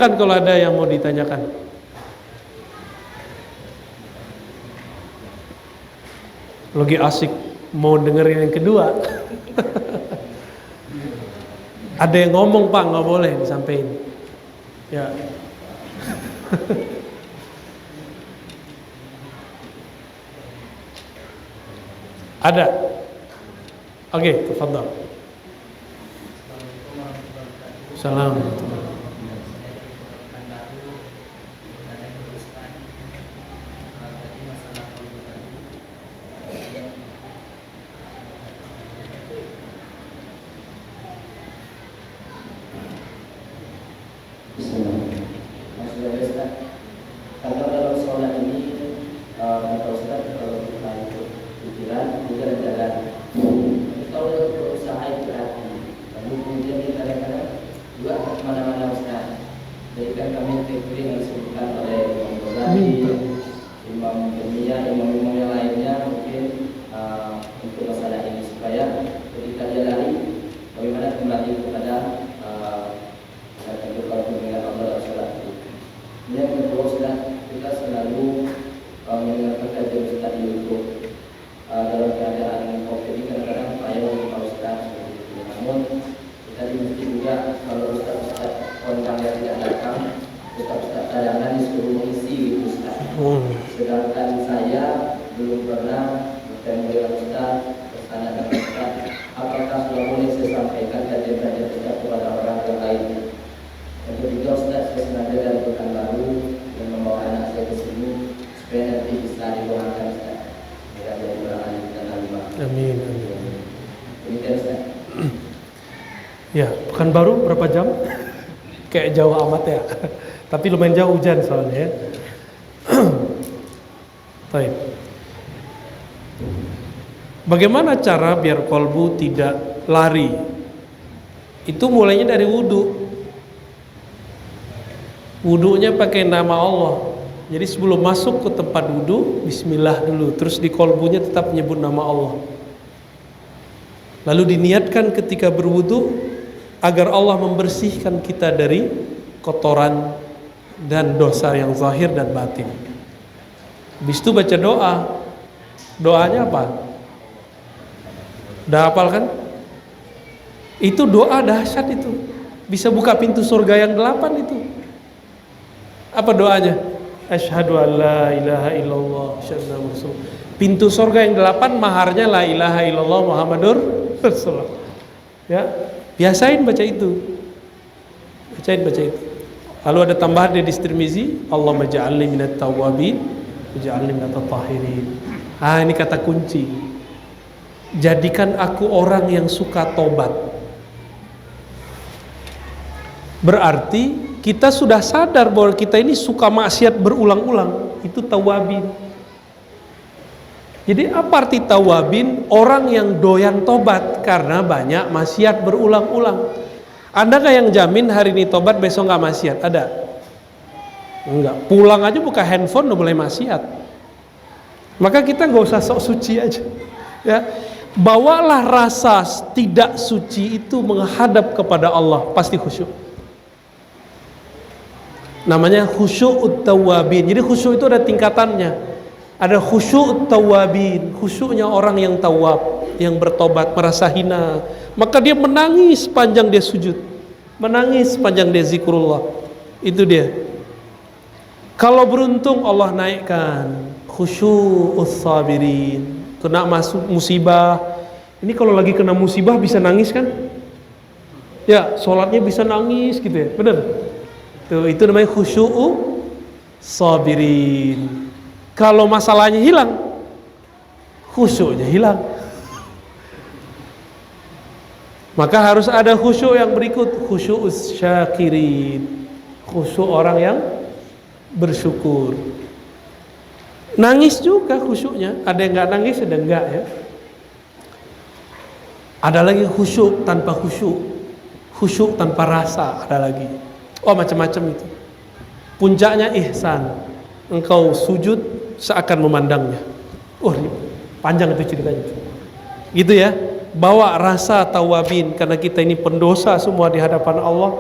Silakan kalau ada yang mau ditanyakan. Lagi asik mau dengerin yang kedua. Ada yang ngomong Pak, nggak boleh disampaikan. Ya. Ada. Oke, tafadhal. Salam. Kalau dalam sholat ini, kata Ustaz, kalau kita itu pikiran, kita jalan. Tapi kalau berusaha itu hati, lalu kemudian kita kadang-kadang juga kemana-mana Ustaz. Jadi kan kami fikri yang disebutkan oleh Imam Ghazali, Imam Dunia, imam-imam yang lainnya mungkin untuk masalah ini supaya ketika dia lari, bagaimana kembali kepada kalau mengingat Allah dalam sholat itu. Yang kedua Ustaz, kita selalu mendengarkan kajian Ustaz di YouTube dalam keadaan COVID ini kadang-kadang payah untuk Pak Ustaz. Namun kita di masjid juga kalau Ustaz orang yang tidak datang, Ustaz cadangan disuruh mengisi gitu Ustaz. Sedangkan saya belum pernah bertemu dengan Ustaz, bersama dengan Ustaz. Apakah sudah boleh saya sampaikan kajian-kajian Ustaz kepada orang yang lainnya? Yang ketiga Ustaz, saya sengaja dari Pekanbaru dan membawa anak saya ke sini supaya nanti bisa didoakan Ustaz. Biar jadi orang alim dan alimah. Amin. Demikian Ustaz. Ya, Pekanbaru berapa jam? Kayak jauh amat ya. Tapi lumayan jauh hujan soalnya ya. Baik. Bagaimana cara biar kolbu tidak lari? Itu mulainya dari wudu. Wudunya pakai nama Allah. Jadi sebelum masuk ke tempat wudu, bismillah dulu. Terus di kolbunya tetap menyebut nama Allah. Lalu diniatkan ketika berwudu agar Allah membersihkan kita dari kotoran dan dosa yang zahir dan batin. Habis itu baca doa. Doanya apa? Udah hafal kan? Itu doa dahsyat itu. Bisa buka pintu surga yang 8 itu. Apa doanya? Asyhadu an la ilaha illallah asyhadu anna Rasulullah. Pintu surga yang 8 maharnya la ilaha illallah Muhammadur Rasulullah. Ya, biasain baca itu. Baca itu. Lalu ada tambahan dari Tirmizi, Allahumma ja'alni minat tawwabin waj'alni minat tahirin. Ini kata kunci. Jadikan aku orang yang suka tobat. Berarti kita sudah sadar bahwa kita ini suka maksiat berulang-ulang. Itu tawabin. Jadi apa arti tawabin? Orang yang doyan tobat karena banyak maksiat berulang-ulang. Adakah yang jamin hari ini tobat besok nggak maksiat? Ada? Enggak. Pulang aja buka handphone udah mulai maksiat. Maka kita nggak usah sok suci aja. Ya, bawalah rasa tidak suci itu menghadap kepada Allah, pasti khusyuk. Namanya khusyu'ut tawabin. Jadi khusyuk itu ada tingkatannya. Ada khusyu'ut tawabin, khusyuknya orang yang tawab, yang bertobat, merasa hina. Maka dia menangis sepanjang dia sujud, menangis sepanjang dia zikrullah. Itu dia. Kalau beruntung Allah naikkan khusyu'us sabirin. Kena masuk musibah. Ini kalau lagi kena musibah bisa nangis kan? Ya, sholatnya bisa nangis gitu ya. Benar? Tuh, itu namanya khusyu'u sabirin. Kalau masalahnya hilang, khusyuknya hilang. Maka harus ada khusyuk yang berikut, khusyu'us syakirin. Khusyuk orang yang bersyukur. Nangis juga khusyuknya. Ada yang nggak nangis, ada yang enggak ya. Ada lagi khusyuk tanpa khusyuk. Khusyuk tanpa rasa, ada lagi. Oh, macam-macam itu. Puncaknya ihsan. Engkau sujud seakan memandangnya. Panjang itu ceritanya. Gitu ya. Bawa rasa tawabin karena kita ini pendosa semua di hadapan Allah.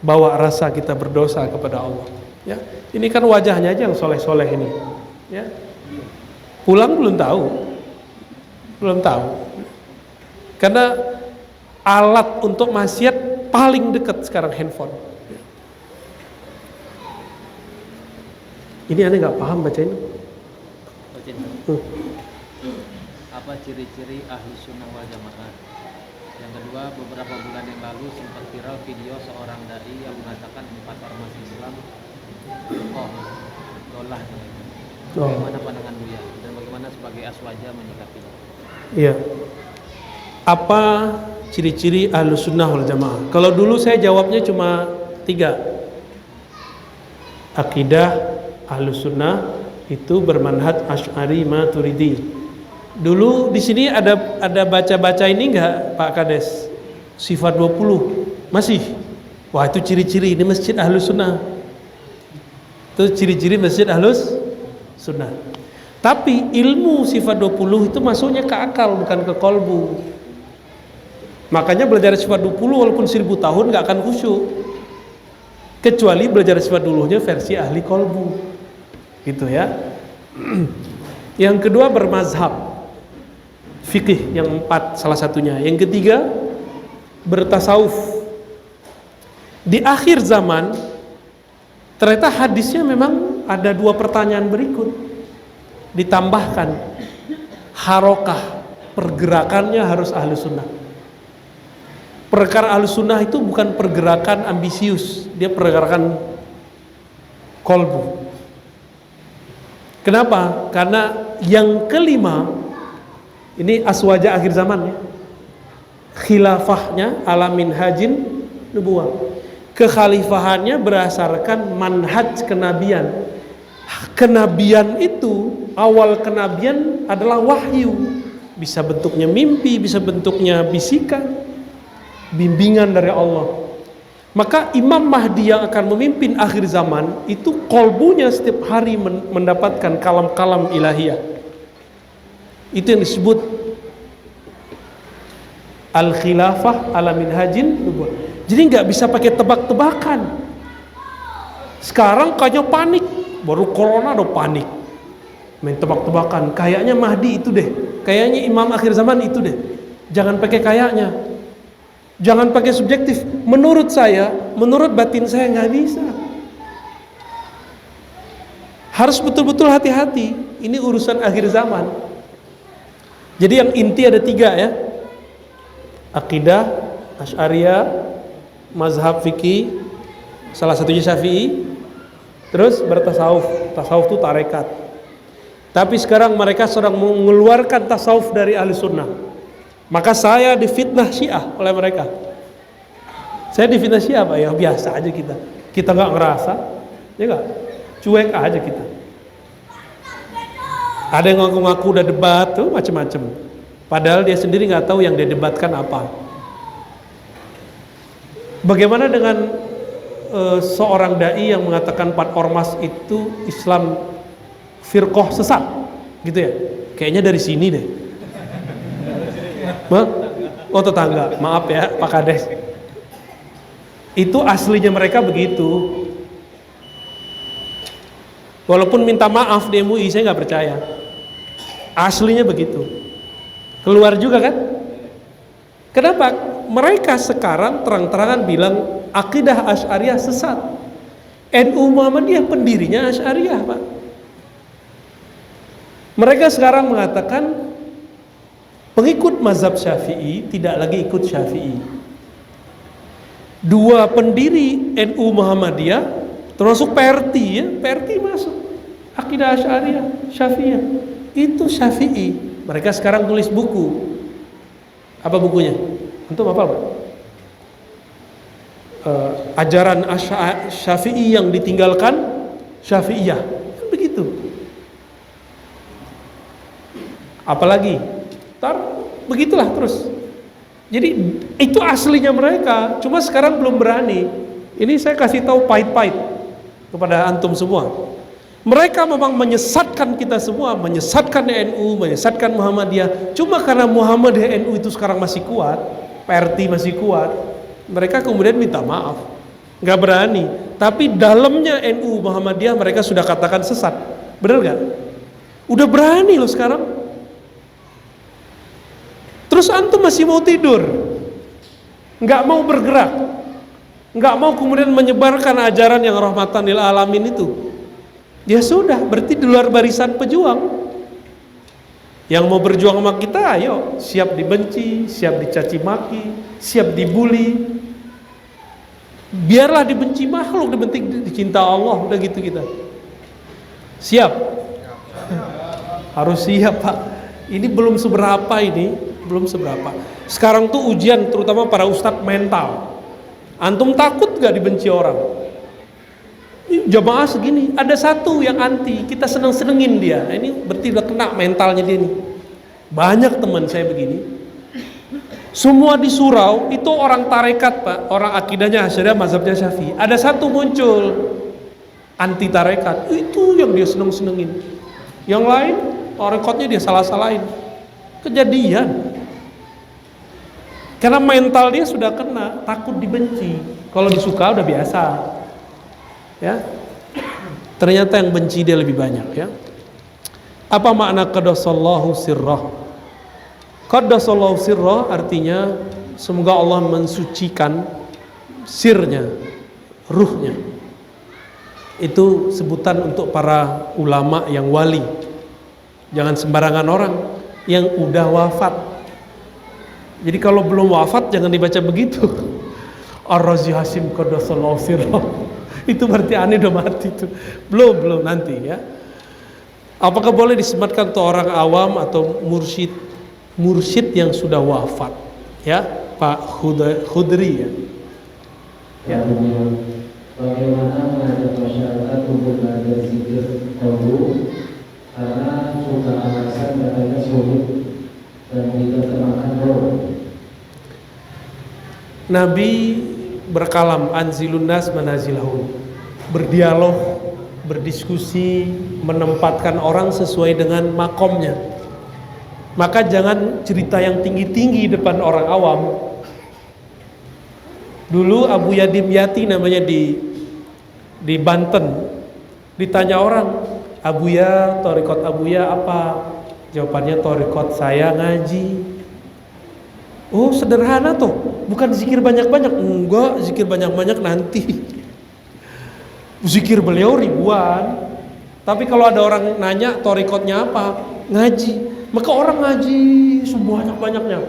bawa rasa kita berdosa kepada Allah. Ya, ini kan wajahnya aja yang soleh-soleh ini. Ya, pulang belum tahu. Karena alat untuk maksiat paling dekat sekarang handphone. Ini aneh nggak paham baca ini. Apa ciri-ciri ahli sunnah wal jamaah? Yang kedua, beberapa bulan yang lalu sempat viral video seorang dai yang mengatakan 4 ormas Islam dolah. Bagaimana pandangan Buya dan bagaimana sebagai aswaja menyikapinya? Iya. Apa ciri-ciri ahli sunnah wal jamaah? Kalau dulu saya jawabnya cuma 3. Akidah ahli sunnah itu bermanhaj Asy'ari Maturidi. Dulu di sini ada baca-baca ini enggak Pak Kades? Sifat 20 masih. Wah, itu ciri-ciri ini masjid Ahlus Sunnah. Itu ciri-ciri masjid Ahlus Sunnah. Tapi ilmu sifat 20 itu masuknya ke akal bukan ke kolbu. Makanya belajar sifat 20 walaupun 1000 tahun enggak akan khusyuk. Kecuali belajar sifat dulunya versi ahli kolbu. Gitu ya. Yang kedua bermazhab. Fikih yang 4 salah satunya. Yang ketiga bertasawuf. Di akhir zaman ternyata hadisnya memang ada 2 pertanyaan berikut ditambahkan. Harokah, pergerakannya harus ahlu sunnah. Perkara ahlu sunnah itu bukan pergerakan ambisius, dia pergerakan kolbu. Kenapa? Karena yang kelima ini aswaja akhir zaman ya. Khilafahnya ala minhajin nubuwah. Kekhalifahannya berdasarkan manhaj kenabian. Kenabian itu, awal kenabian adalah wahyu. Bisa bentuknya mimpi, bisa bentuknya bisikan, bimbingan dari Allah. Maka Imam Mahdi yang akan memimpin akhir zaman itu kolbunya setiap hari mendapatkan kalam-kalam ilahiyah. Itu yang disebut al-khilafah ala minhajin nubuwah. Jadi nggak bisa pakai tebak-tebakan. Sekarang kayaknya panik, baru corona udah panik. Main tebak-tebakan, kayaknya Mahdi itu deh, kayaknya Imam akhir zaman itu deh. Jangan pakai kayaknya. Jangan pakai subjektif. Menurut saya, menurut batin saya nggak bisa. Harus betul-betul hati-hati. Ini urusan akhir zaman. Jadi yang inti ada 3 ya. Akidah, Asy'ariyah, mazhab fikih, salah satunya Syafi'i. Terus bertasawuf. Tasawuf itu tarekat. Tapi sekarang mereka sedang mengeluarkan tasawuf dari ahli sunnah. Maka saya difitnah Syiah oleh mereka. Saya difitnah Syiah Pak, ya biasa aja kita. Kita nggak ngerasa, ya nggak, cuek aja kita. Ada yang ngaku-ngaku udah debat tuh macem-macem. Padahal dia sendiri nggak tahu yang dia debatkan apa. Bagaimana dengan seorang dai yang mengatakan 4 ormas itu Islam firqah sesat, gitu ya? Kayaknya dari sini deh. Oh tetangga, maaf ya Pak Kades. Itu aslinya mereka begitu. Walaupun minta maaf di MUI, saya nggak percaya. Aslinya begitu. Keluar juga kan? Kenapa? Mereka sekarang terang-terangan bilang akidah Asy'ariyah sesat. NU Muhammadiyah pendirinya Asy'ariyah Pak. Mereka sekarang mengatakan pengikut mazhab Syafi'i tidak lagi ikut Syafi'i. 2 pendiri NU Muhammadiyah termasuk PRT ya, PRT masuk akidah Asy'ariyah, Syafi'iyah. Itu Syafi'i. Mereka sekarang tulis buku. Apa bukunya? Antum apa Pak? Ajaran Syafi'i yang ditinggalkan Syafi'iyah. Kan begitu. Apalagi begitulah terus. Jadi itu aslinya mereka, cuma sekarang belum berani. Ini saya kasih tahu pahit-pahit kepada antum semua. Mereka memang menyesatkan kita semua, menyesatkan NU, menyesatkan Muhammadiyah. Cuma karena Muhammadiyah NU itu sekarang masih kuat, PRT masih kuat, mereka kemudian minta maaf. nggak berani. Tapi dalamnya NU Muhammadiyah mereka sudah katakan sesat, bener nggak? Udah berani loh sekarang. Terus antum masih mau tidur, nggak mau bergerak, nggak mau kemudian menyebarkan ajaran yang rahmatan lil alamin itu. Ya sudah, berarti di luar barisan pejuang. Yang mau berjuang sama kita, ayo, siap dibenci, siap dicaci maki, siap dibully. Biarlah dibenci makhluk, dicinta Allah, udah gitu kita. Siap? Harus siap, Pak. Ini belum seberapa ini, belum seberapa. Sekarang tuh ujian terutama para ustadz mental. Antum takut gak dibenci orang? Jamaah segini, ada satu yang anti, kita seneng-senengin dia. Ini berarti udah kena mentalnya dia nih. Banyak teman saya begini. Semua di surau itu orang tarekat, Pak. Orang akidahnya Asy'ariyah, mazhabnya Syafi'i. Ada satu muncul anti tarekat, itu yang dia seneng-senengin. Yang lain tarekatnya dia salah-salahin. Kejadian. Karena mental dia sudah kena, takut dibenci. Kalau disuka udah biasa. Ya, ternyata yang benci dia lebih banyak. Ya, apa makna qaddasallahu sirrah? Qaddasallahu sirrah artinya semoga Allah mensucikan sirnya, ruhnya. Itu sebutan untuk para ulama yang wali. Jangan sembarangan orang yang udah wafat. Jadi kalau belum wafat jangan dibaca begitu. Ar-Razi Hasim qaddasallahu sirrah. Itu berarti aneh udah mati itu. Belum nanti ya. Apakah boleh disematkan untuk orang awam atau mursyid yang sudah wafat? Ya, Pak Khudri ya. Ya. Bagaimana mengajak masyarakat untuk belajar zikir dahulu karena sudah alasan katanya sulit dan tidak termakan roh. Nabi berkalam anzilun nas manazilahum, berdialog, berdiskusi, menempatkan orang sesuai dengan makomnya. Maka jangan cerita yang tinggi-tinggi depan orang awam. Dulu Abu Yadim Yati namanya di Banten, ditanya orang, Abuya, thariqat Abuya apa? Jawabannya thariqat saya ngaji. Oh sederhana toh, bukan zikir banyak-banyak. Enggak, zikir banyak-banyak nanti. Zikir beliau ribuan. Tapi kalau ada orang nanya thariqatnya apa, ngaji, maka orang ngaji sebanyak-banyaknya.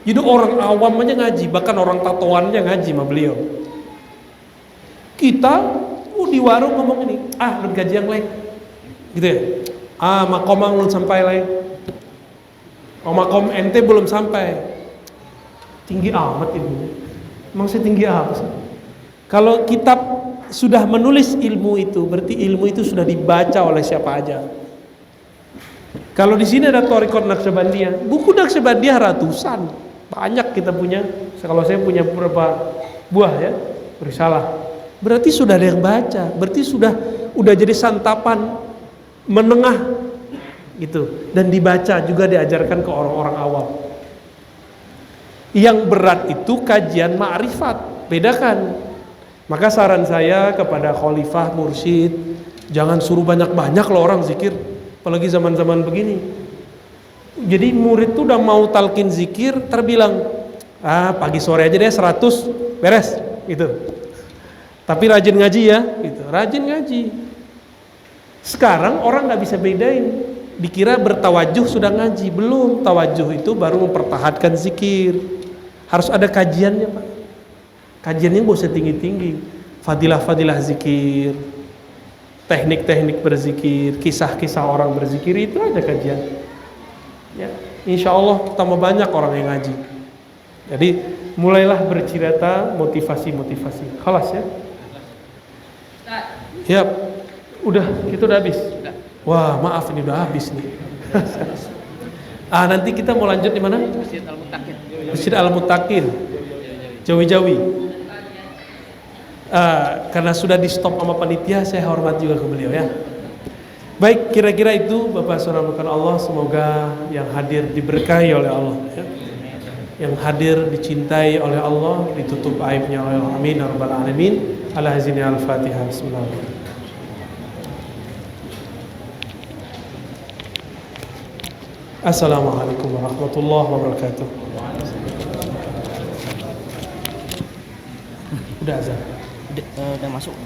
Jadi orang awam aja ngaji, bahkan orang tatoannya ngaji sama beliau. Kita di warung ngomong ini, lu gaji yang lain, gitu ya. Makom belum sampai lain. Makom ente belum sampai. Tinggi amat ilmunya. Emang saya tinggi apa sih? Kalau kitab sudah menulis ilmu itu, berarti ilmu itu sudah dibaca oleh siapa aja. Kalau di sini ada thariqat Naqsyabandiyah, buku Naqsyabandiyah ratusan, banyak kita punya. Kalau saya punya beberapa buah ya, risalah. Berarti sudah ada yang baca, berarti udah jadi santapan menengah gitu, dan dibaca juga diajarkan ke orang-orang awam. Yang berat itu kajian ma'rifat, bedakan. Maka saran saya kepada khalifah, mursyid, jangan suruh banyak-banyak loh orang zikir, apalagi zaman-zaman begini. Jadi murid tuh udah mau talqin zikir, terbilang pagi sore aja deh 100 beres gitu. Tapi rajin ngaji ya, gitu. Rajin ngaji. Sekarang orang nggak bisa bedain, dikira bertawajuh sudah ngaji, belum. Tawajuh itu baru mempertahankan zikir. Harus ada kajiannya, Pak. Kajiannya nggak usah tinggi-tinggi. Fadilah-fadilah zikir, teknik-teknik berzikir, kisah-kisah orang berzikir, itu aja kajian. Ya, insya Allah tambah banyak orang yang ngaji. Jadi mulailah bercerita motivasi-motivasi. Khalas ya. Ya, udah, kita udah habis. Wah, maaf ini udah habis nih. Nanti kita mau lanjut di mana? Masjid Al-Muttaqin, Jawi-Jawi. Karena sudah di stop sama panitia, saya hormat juga ke beliau ya. Baik, kira-kira itu Bapak Saudara Allah, semoga yang hadir diberkahi oleh Allah ya. yang hadir dicintai oleh Allah, ditutup aibnya oleh Allah. Amin ya rabbal alamin. Ala hazini al-Fatihah. Bismillahirrahmanirrahim. Assalamualaikum warahmatullahi wabarakatuh. Udah azan. Udah masuk.